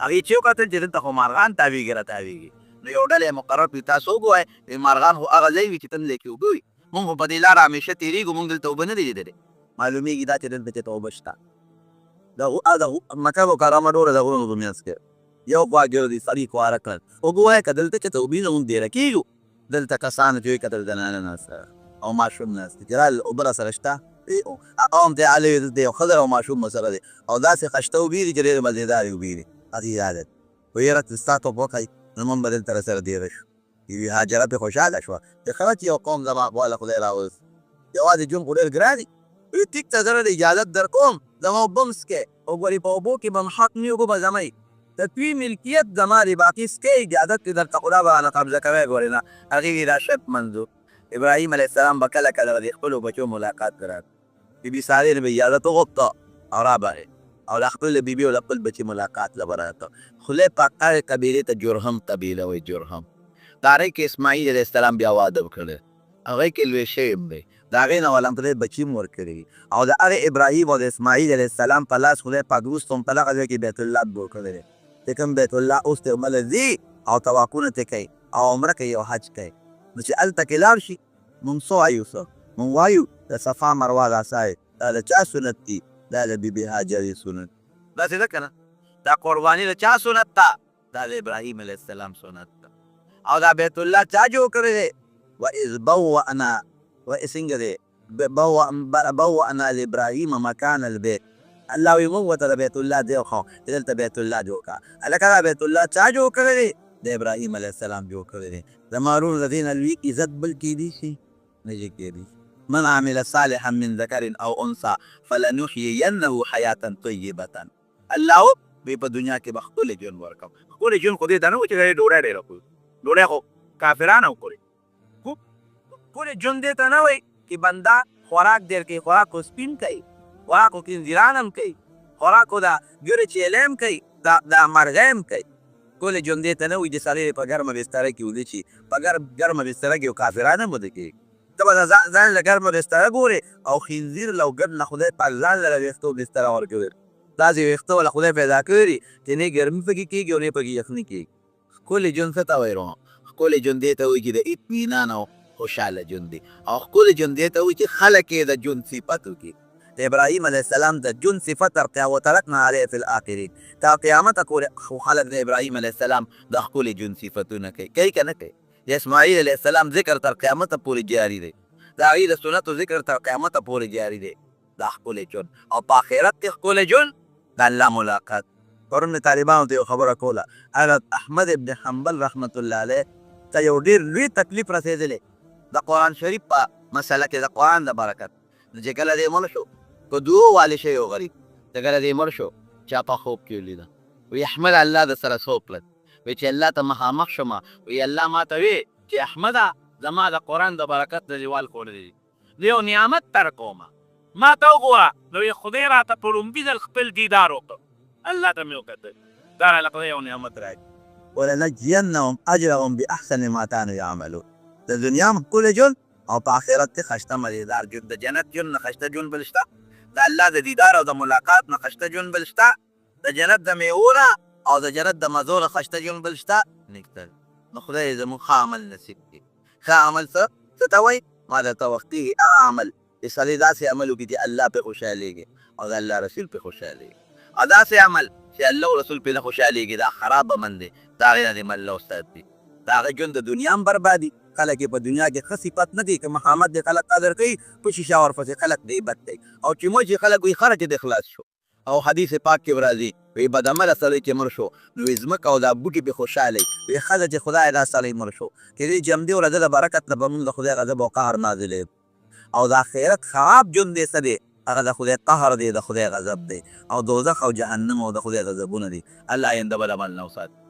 هغې چې وکتل چې دلته خو مارغان تاویږي را تاویږي نو یو ډله یې مقرر کړي تاسو وګورئ مارغان خو هغه ځای وي چې تم ځای کې اوبه وي مونږ خو په دې لاره همیشه تېرېږو مونږ دلته اوبه نه دي لیدلې معلومېږي دا چې دلته چېرته اوبه شته د مکه مکرمه ډوله د غرونو په منځ کې یو خوا ګردي سړي خواره کړل وګورئ که دلته چېرته اوبې نه مونږ ډېره کېږو دلته کسانو چې وایي کتل زنانه ناسته او ماشوم ناست چې رال اوبه راسره شته هغه هم ته علي دلته یو ښځه او ماشوم ورسره دی او داسې خشته اوبې دي چې ډېرې مزېدارې اوبې دي هغې عادت و یاره ته ستا توپ وکړئ نو موږ به دلته راسره تېره شو یوې هاجره پرې خوشحاله شوه چې ښه چې یو قوم زما خواله خدای راوست یوازې ژوند خو ډېر ګران دي وی ټیک ته زه د اجازت در کوم زما اوبه م څکئ او ګورې په اوبو کې به م حق نه اوبه به زمئ د دوی ملکیت زما دی باقي څکئ اجازت دې درته خدا به رانه قبضه کوی ګورې نه هغې دا شرط منظور ابراهیم علیه السلام به کله کله د خپلو بچو ملاقات کړی بیبي سارې نه به اجازت وغوښته او رابغې او د خپل بیبي او د خپل بچي ملاقات له به راته خدای پاک هغې قبیلې ته جرهم قبیله وایي جرهم د هغې کې اسماعیل علیه السلام بیا واده وکړی هغې کې لوی شوی دی د هغې نه ولم خدای بچي م ورکړي او د هغې ابراهیم او د اسماعیل علیه السلام په لاس خدای پاک وروسته هم په دغه ځای کې بیت الله جوړ کړی دی چې کوم بیت الله اوس ته عمله ځي او طوافونه ترې کوي او عمره کوي او حج کوي نو چې هلته کې لاړ شي مونږ څه وایو مونږ وایو د صفا مروه دا ځای دا د چا سنت دي دا د بیبي هاجرې سنت داسې ده که نه دا قرباني د چا سنت ده دا د ابراهیم علیه السلام سنت ده او دا بیت الله چا جوړ کړی دی وإذ بوأنا څنګه دی بوأنا لابراهیم مکان البیت الله وایي موږ ورته د بیت الله دی خو دلته بیت الله جوړ کړه هلکه دا بیت الله چا جوړ کړی دی د ابراهیم علیه السلام جوړ کړی دی زما ورور د دې نه لوی عزت بل کېدی شي نه شي کېدی من عمل صالحا من ذکر او انثى فلنحيينه حیاة طیبة الله وی په دنیا کې به ښکلی ژوند ورکوم ښکلی ژوند خو دې ته نه و چې ډوډۍ ډېره خورو ډوډۍ خو کافرانو خوري ښکلی ژوند دې ته نه وایي چې بنده خوراک ډېر کوي خوراک خو سپین کوي خوراک خو کنځیران هم کوي خوراک خو دا ګرې چیلی هم کوي دا مرغۍ هم کوي ښکلی ژوند دې ته نه وایي چې سړی په ګرمه بستره کې ویده شي په ګرمه بستره کې یو کافران هم وده کېږي ته به ځان له ګرمه بستره ګورې او خنزیر له ګډ نه خدای پاک ځان له ویښتو بستره ورکوي داسې ویښته والا خدای پیدا کړي چې نه ګرمي پکې کېږي او نه پکې یخني کېږي ښکلی ژوند څه ته وایي ښکلی ژوند دې ته وایي چې د اطمینان او خوشحاله ژوند دی او ښکلی ژوند دې ته وایي چې خلک یې د ژوند صفت وکړي د ابراهیم علیه السلام د ژوند صفت ترقیا وترکنا علیه فی الاخرین تا قیامته پورې خو خلک د ابراهیم علیه السلام د ښکلي ژوند صفتونه کوي که نه کوي د اسماعیل علیه السلام ذکر تر قیامته پورې جاري دی د هغې د سنتو ذکر تر قیامته پورې جاري دی دا ښکلی ژوند او په آخرت کې ښکلی ژوند د الله ملاقات پرون مې طالبانو ته یو خبره کوله هغه احمد ابن حنبل رحمت الله علیه ته یو ډېر لوی تکلیف رسېدلی د قرآن شریف په مسله کې د قرآن د برکت نو چې کله دې مړ شو په دوو والي شوی یو غریب چې کله دې مړ شو چا په خوب کې ولیده وی احمد الله د سره څوک کړل وی چې الله ته مخامخ شمه وی الله ما ته وی چې احمده زما د قرآن د برکت د دیوال خوړلی دی د یو نعمت تر کومه ما ته وګوره نو یې خدای راته په لومبي ځل خپل دیدار وکړ الله ته مې وکتل دا راله خدای یو نعمت راکړي ولنجزینهم اجرهم باحسن ما كانوا یعملون د دنیا هم ښکلی ژوند او په آخرت کې ښایسته مزېدار ژوند د جنت ژوند نه ښایسته ژوند بل شته د الله د دیدار او د ملاقات نه ښایسته ژوند بل شته د جنت د میوو نه او د جنت د مزو نه ښایسته ژوند بل شته نشته نو خدای زموږ ښه عمل نصیب کړي ښه عمل څه ته وایي ما درته وختېږي هغه عمل چې سړی داسې عمل وکړي چې الله پرې خوشحالېږي او د الله رسول پرې خوشحالېږي او داسې عمل چې الله او رسول پرې نه خوشحالېږي دا خراب عمل دی د هغې نه دې مله استاد دي د هغه ژوند د دنیا هم بربادي خلک یې په دنیا کې ښه صفت نه دی که محمد د خلک قدر کوي په شیشه ورپسې خلک دی بد دی او چې موږ چې خلک وي خره چې د خلاص شو او حدیث پاک کې راځي وی بدعمله سړی چې مړ شو نو وی ځمکه او دا بوټي پې خوشحاله وي ښځه چې خدای دا سړی مړ شو چې دې چې همدې ورځ د برکت نه به مونږ د خدای غضب او قهر نازلې او د آخرت خراب ژوند دی څه دی هغه د خدای قهر دی د خدای غضب دی او دوزخ او جهنم او د خدای غضبونه دي الله آینده بل عمل نه وساتي